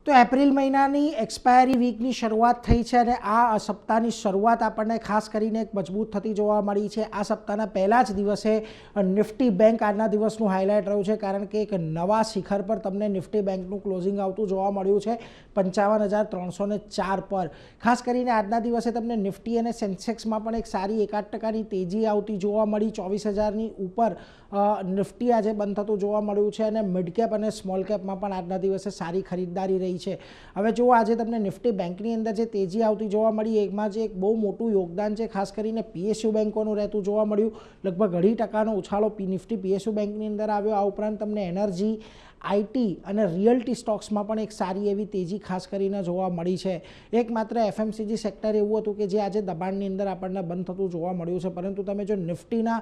તો એપ્રિલ મહિનાની એક્સપાયરી વીકની શરૂઆત થઈ છે અને આ સપ્તાહની શરૂઆત આપણને ખાસ કરીને એક મજબૂત થતી જોવા મળી છે। આ સપ્તાહના પહેલા જ દિવસે નિફ્ટી બેંક આજના દિવસનું હાઇલાઇટ રહ્યું છે, કારણ કે એક નવા શિખર પર તમને નિફ્ટી બેંકનું ક્લોઝિંગ આવતું જોવા મળ્યું છે 55,304 પર। ખાસ કરીને આજના દિવસે તમને નિફ્ટી અને સેન્સેક્સમાં પણ એક સારી 1-8% તેજી આવતી જોવા મળી। 24,000ની ઉપર નિફ્ટી આજે બંધ થતું જોવા મળ્યું છે અને મિડ કેપ અને સ્મોલ કેપમાં પણ આજના દિવસે સારી ખરીદદારી રહી છે। હવે જો આજે તમને નિફ્ટી બેંકની અંદર જે તેજી આવતી જોવા મળી, એમાં જે એક બહુ મોટું યોગદાન છે ખાસ કરીને પીએસયુ બેંકોનું રહેતું જોવા મળ્યું। લગભગ 2.5% ઉછાળો નિફ્ટી પીએસયુ બેંકની અંદર આવ્યો। આ ઉપરાંત તમને એનર્જી, આઈટી અને રિયલ્ટી સ્ટોક્સમાં પણ એક સારી એવી તેજી ખાસ કરીને જોવા મળી છે। એકમાત્ર એફએમસીજી સેક્ટર એવું હતું કે જે આજે દબાણની અંદર આપણને બંધ થતું જોવા મળ્યું છે, પરંતુ તમે જો નિફ્ટીના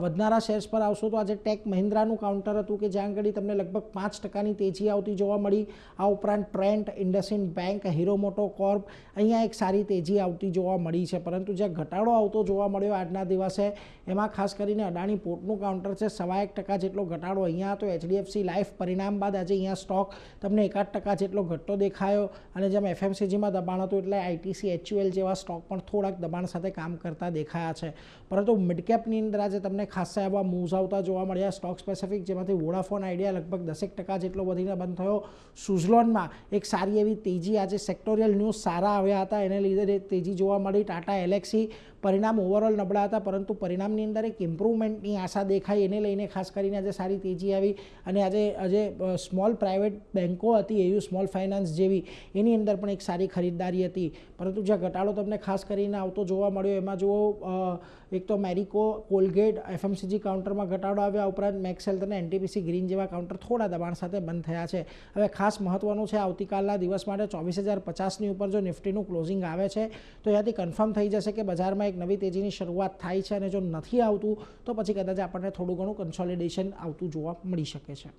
વધનારા શેર્સ પર આવશો તો આજે ટેક મહિન્દ્રાનું કાઉન્ટર હતું કે જ્યાં આગળ તમને લગભગ 5%ની તેજી આવતી જોવા મળી। આ ઉપરાંત ટ્રેન્ટ, ઇન્ડસઇન્ડ બેંક, હીરો મોટો કોર્પ, અહીંયા એક સારી તેજી આવતી જોવા મળી છે, પરંતુ જે ઘટાડો આવતો જોવા મળ્યો આજના દિવસે એમાં ખાસ કરીને અદાણી પોર્ટનું કાઉન્ટર છે। 1.25% જેટલો ઘટાડો અહીંયા હતો। એચડીએફસી લાઈફ પરિણામ બાદ આજે અહીંયા સ્ટોક તમને 1.5% જેટલો ઘટતો દેખાયો અને જેમ એફએમસીજીમાં દબાણ હતું એટલે આઈટીસી, એચયુએલ જેવા સ્ટોક પણ થોડાક દબાણ સાથે કામ કરતા દેખાયા છે, પરંતુ મિડકેપની અંદર આજે તમને ખાસા એવા મૂવ્સ આવતા જોવા મળ્યા સ્ટોક સ્પેસિફિક, જેમાંથી વોડાફોન આઈડિયા લગભગ 10% જેટલો વધીને બંધ થયો। સુઝલોનમાં એક સારી એવી તેજી, આજે સેક્ટોરિયલ ન્યૂઝ સારા આવ્યા હતા એને લીધે તેજી જોવા મળી। ટાટા એલેક્સી પરિણામ ઓવરઓલ નબળા હતા, પરંતુ પરિણામની અંદર એક ઇમ્પ્રુવમેન્ટની આશા દેખાઈ, એને લઈને ખાસ કરીને આજે સારી તેજી આવી અને આજે સ્મોલ પ્રાઇવેટ બેન્કો હતી એયુ સ્મોલ ફાઇનાન્સ જેવી, એની અંદર પણ એક સારી ખરીદદારી હતી, પરંતુ જે ઘટાડો તમને ખાસ કરીને આવતો જોવા મળ્યો એમાં જુઓ એક તો મેરિકો, કોલગેટ, એફએમસીજી કાઉન્ટરમાં ઘટાડો આવ્યા, ઉપરાંત મેક્સ હેલ્થ અને એનટીપીસી ગ્રીન જેવા કાઉન્ટર થોડા દબાણ સાથે બંધ થયા છે। હવે ખાસ મહત્વનું છે આવતીકાલના દિવસ માટે 24,050ની ઉપર જો નિફ્ટીનું ક્લોઝિંગ આવે છે તો ત્યાંથી કન્ફર્મ થઈ જશે કે બજારમાં એક નવી તેજીની શરૂઆત થાય છે, અને જો નથી આવતું તો પછી કદાચ આપણને થોડું ઘણું કન્સોલિડેશન આવતું જોવા મળી શકે છે।